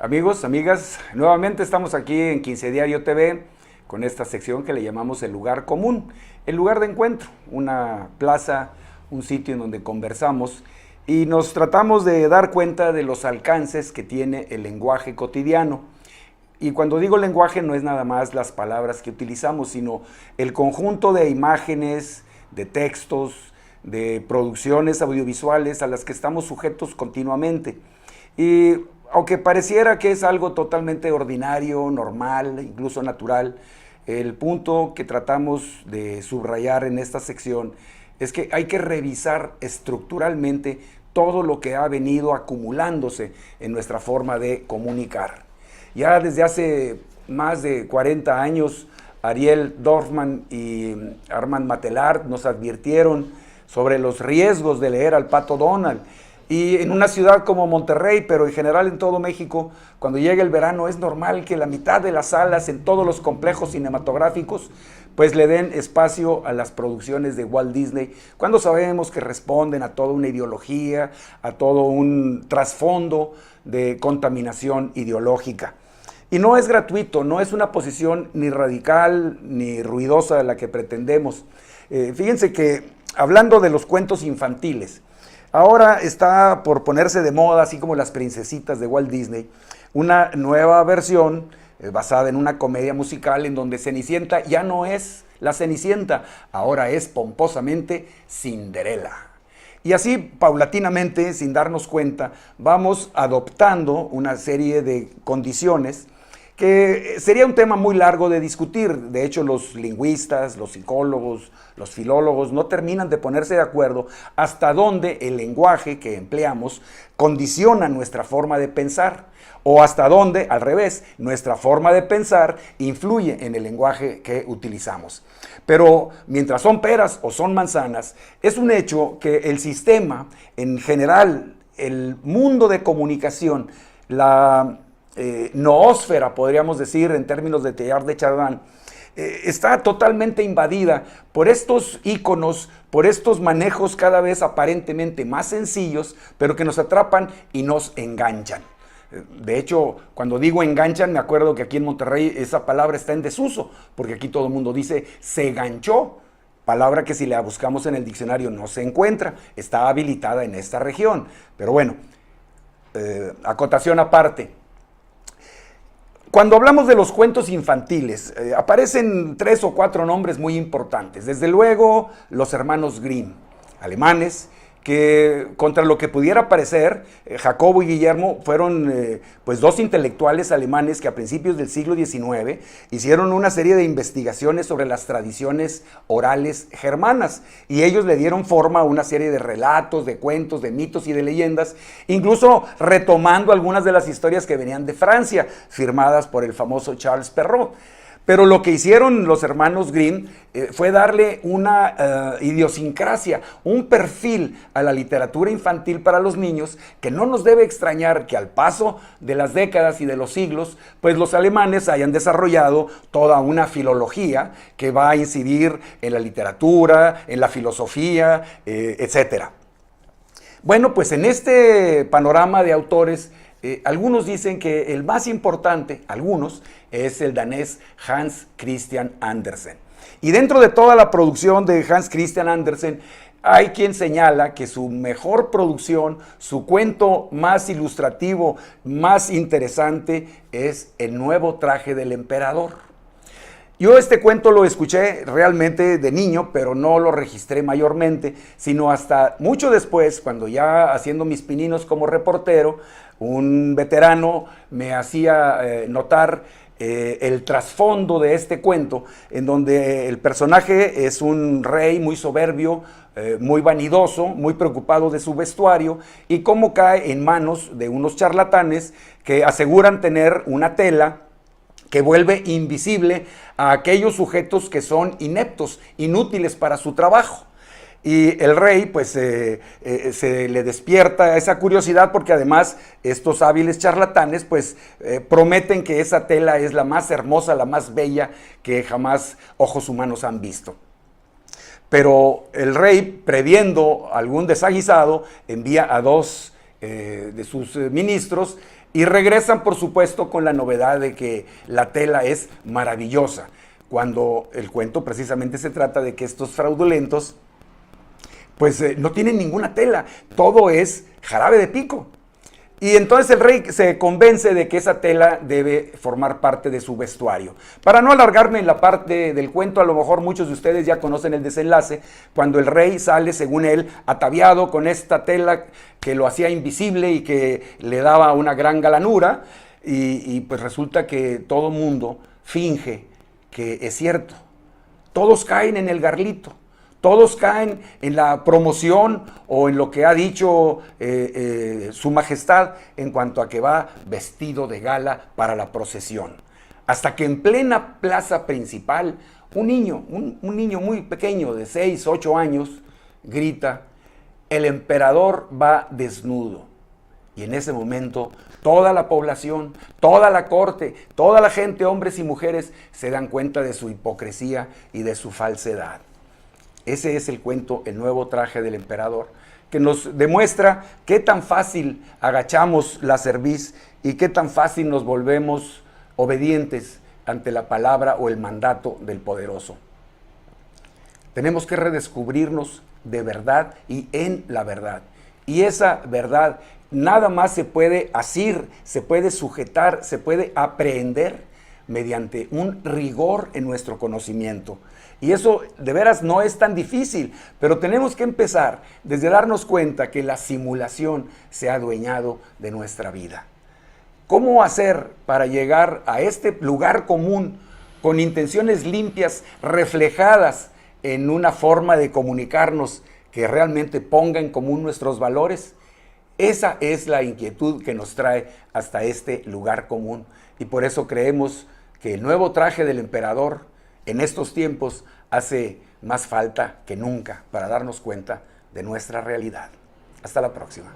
Amigos, amigas, nuevamente estamos aquí en 15 Diario TV con esta sección que le llamamos el lugar común, el lugar de encuentro, una plaza, un sitio en donde conversamos y nos tratamos de dar cuenta de los alcances que tiene el lenguaje cotidiano. Y cuando digo lenguaje no es nada más las palabras que utilizamos, sino el conjunto de imágenes, de textos, de producciones audiovisuales a las que estamos sujetos continuamente. Y aunque pareciera que es algo totalmente ordinario, normal, incluso natural, el punto que tratamos de subrayar en esta sección es que hay que revisar estructuralmente todo lo que ha venido acumulándose en nuestra forma de comunicar. Ya desde hace más de 40 años, Ariel Dorfman y Armand Matelart nos advirtieron sobre los riesgos de leer al Pato Donald. Y en una ciudad como Monterrey, pero en general en todo México, cuando llega el verano es normal que la mitad de las salas en todos los complejos cinematográficos pues le den espacio a las producciones de Walt Disney, cuando sabemos que responden a toda una ideología, a todo un trasfondo de contaminación ideológica. Y no es gratuito, no es una posición ni radical ni ruidosa de la que pretendemos. Fíjense que hablando de los cuentos infantiles, ahora está por ponerse de moda, así como las princesitas de Walt Disney, una nueva versión basada en una comedia musical en donde Cenicienta ya no es la Cenicienta, ahora es pomposamente Cinderella. Y así, paulatinamente, sin darnos cuenta, vamos adoptando una serie de condiciones que sería un tema muy largo de discutir. De hecho, los lingüistas, los psicólogos, los filólogos no terminan de ponerse de acuerdo hasta dónde el lenguaje que empleamos condiciona nuestra forma de pensar, o hasta dónde, al revés, nuestra forma de pensar influye en el lenguaje que utilizamos. Pero mientras son peras o son manzanas, es un hecho que el sistema, en general, el mundo de comunicación, la noósfera, podríamos decir, en términos de Teilhard de Chardin, está totalmente invadida por estos íconos, por estos manejos cada vez aparentemente más sencillos, pero que nos atrapan y nos enganchan. De hecho, cuando digo enganchan, me acuerdo que aquí en Monterrey esa palabra está en desuso, porque aquí todo el mundo dice se ganchó, palabra que si la buscamos en el diccionario no se encuentra, está habilitada en esta región. Pero bueno, acotación aparte. Cuando hablamos de los cuentos infantiles, aparecen 3 o 4 nombres muy importantes. Desde luego, los hermanos Grimm, alemanes, que contra lo que pudiera parecer, Jacobo y Guillermo fueron pues 2 intelectuales alemanes que a principios del siglo XIX hicieron una serie de investigaciones sobre las tradiciones orales germanas, y ellos le dieron forma a una serie de relatos, de cuentos, de mitos y de leyendas, incluso retomando algunas de las historias que venían de Francia, firmadas por el famoso Charles Perrault. Pero lo que hicieron los hermanos Grimm fue darle una idiosincrasia, un perfil a la literatura infantil para los niños, que no nos debe extrañar que al paso de las décadas y de los siglos, pues los alemanes hayan desarrollado toda una filología que va a incidir en la literatura, en la filosofía, etc. Bueno, pues en este panorama de autores, algunos dicen que el más importante, algunos, es el danés Hans Christian Andersen. Y dentro de toda la producción de Hans Christian Andersen, hay quien señala que su mejor producción, su cuento más ilustrativo, más interesante, es El nuevo traje del emperador. Yo este cuento lo escuché realmente de niño, pero no lo registré mayormente, sino hasta mucho después, cuando ya haciendo mis pininos como reportero, un veterano me hacía notar el trasfondo de este cuento, en donde el personaje es un rey muy soberbio, muy vanidoso, muy preocupado de su vestuario, y cómo cae en manos de unos charlatanes que aseguran tener una tela que vuelve invisible a aquellos sujetos que son ineptos, inútiles para su trabajo. Y el rey pues se le despierta esa curiosidad, porque además estos hábiles charlatanes pues prometen que esa tela es la más hermosa, la más bella que jamás ojos humanos han visto. Pero el rey, previendo algún desaguisado, envía a 2 de sus ministros Y regresan, por supuesto, con la novedad de que la tela es maravillosa, cuando el cuento precisamente se trata de que estos fraudulentos pues no tienen ninguna tela, todo es jarabe de pico. Y entonces el rey se convence de que esa tela debe formar parte de su vestuario. Para no alargarme en la parte del cuento, a lo mejor muchos de ustedes ya conocen el desenlace, cuando el rey sale, según él, ataviado con esta tela que lo hacía invisible y que le daba una gran galanura, y pues resulta que todo mundo finge que es cierto. Todos caen en el garlito. Todos caen en la promoción o en lo que ha dicho su majestad en cuanto a que va vestido de gala para la procesión. Hasta que en plena plaza principal, un niño muy pequeño de 6, 8 años, grita: el emperador va desnudo. Y en ese momento toda la población, toda la corte, toda la gente, hombres y mujeres, se dan cuenta de su hipocresía y de su falsedad. Ese es el cuento El nuevo traje del emperador, que nos demuestra qué tan fácil agachamos la cerviz y qué tan fácil nos volvemos obedientes ante la palabra o el mandato del poderoso. Tenemos que redescubrirnos de verdad y en la verdad. Y esa verdad nada más se puede asir, se puede sujetar, se puede aprehender mediante un rigor en nuestro conocimiento. Y eso de veras no es tan difícil, pero tenemos que empezar desde darnos cuenta que la simulación se ha adueñado de nuestra vida. ¿Cómo hacer para llegar a este lugar común con intenciones limpias, reflejadas en una forma de comunicarnos que realmente ponga en común nuestros valores? Esa es la inquietud que nos trae hasta este lugar común. Y por eso creemos que el nuevo traje del emperador en estos tiempos hace más falta que nunca para darnos cuenta de nuestra realidad. Hasta la próxima.